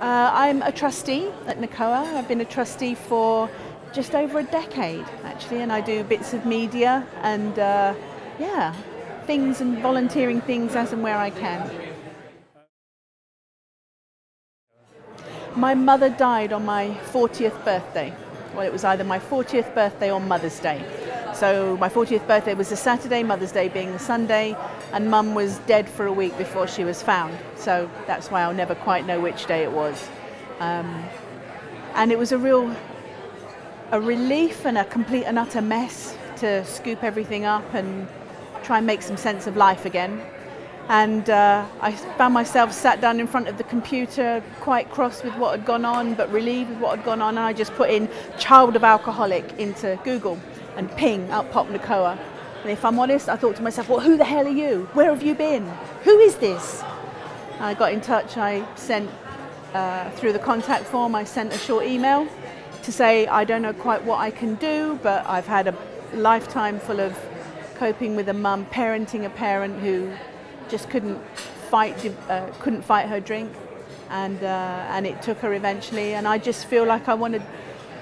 I'm a trustee at Nacoa. I've been a trustee for just over a decade, actually, and I do bits of media and, things and volunteering things as and where I can. My mother died on my 40th birthday. Well, it was either my 40th birthday or Mother's Day. So my 40th birthday was the Saturday, Mother's Day being the Sunday, and Mum was dead for a week before she was found. So that's why I'll never quite know which day it was. And it was a relief and a complete and utter mess to scoop everything up and try and make some sense of life again. And I found myself sat down in front of the computer, quite cross with what had gone on, but relieved with what had gone on. And I just put in child of alcoholic into Google, and ping, out popped Nacoa. And if I'm honest, I thought to myself, well, who the hell are you? Where have you been? Who is this? I got in touch. I sent, through the contact form, I sent a short email to say, I don't know quite what I can do, but I've had a lifetime full of coping with a mum, parenting a parent who just couldn't fight her drink, and it took her eventually. And I just feel like I want to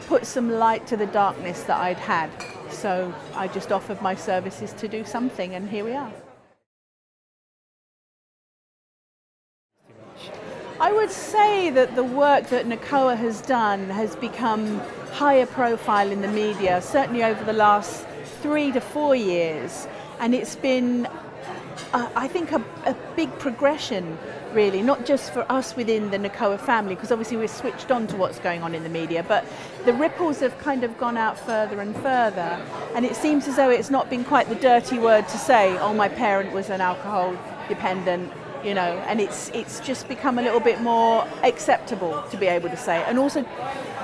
put some light to the darkness that I'd had. So I just offered my services to do something, and here we are. I would say that the work that Nacoa has done has become higher profile in the media, certainly over the last 3 to 4 years, and it's been I think a big progression, really, not just for us within the Nacoa family, because obviously we're switched on to what's going on in the media, but the ripples have kind of gone out further and further, and it seems as though it's not been quite the dirty word to say, oh, my parent was an alcohol dependent, you know, and it's just become a little bit more acceptable to be able to say. And also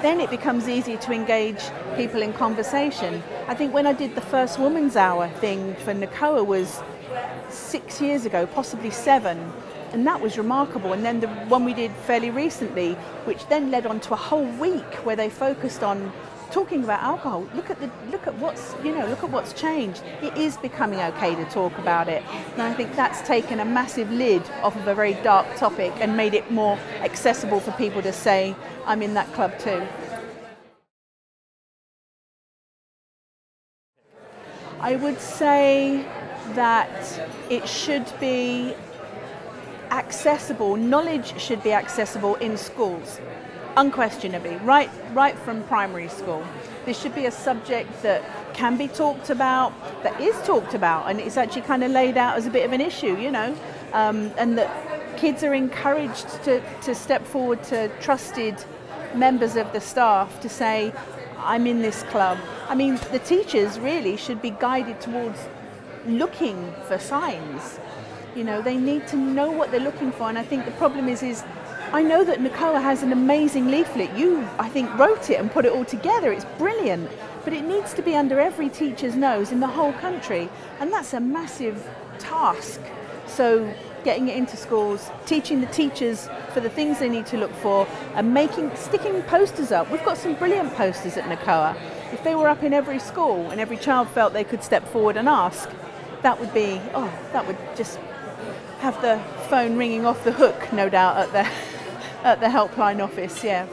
then it becomes easier to engage people in conversation. I think when I did the first Woman's Hour thing for Nacoa was 6 years ago, possibly 7, and that was remarkable. And then the one we did fairly recently, which then led on to a whole week where they focused on talking about alcohol. Look at what's changed. It is becoming okay to talk about it, and I think that's taken a massive lid off of a very dark topic and made it more accessible for people to say, I'm in that club too. I would say that it should be accessible, knowledge should be accessible in schools, unquestionably, right from primary school. This should be a subject that can be talked about, that is talked about, and it's actually kind of laid out as a bit of an issue, you know, and that kids are encouraged to step forward to trusted members of the staff to say, I'm in this club. I mean, the teachers really should be guided towards looking for signs. You know, they need to know what they're looking for, and I think the problem is I know that Nacoa has an amazing leaflet. You, I think, wrote it and put it all together. It's brilliant, but it needs to be under every teacher's nose in the whole country, and that's a massive task. So getting it into schools, teaching the teachers for the things they need to look for, and sticking posters up. We've got some brilliant posters at Nacoa. If they were up in every school and every child felt they could step forward and ask, that would be, that would just have the phone ringing off the hook, no doubt, at the helpline office, yeah.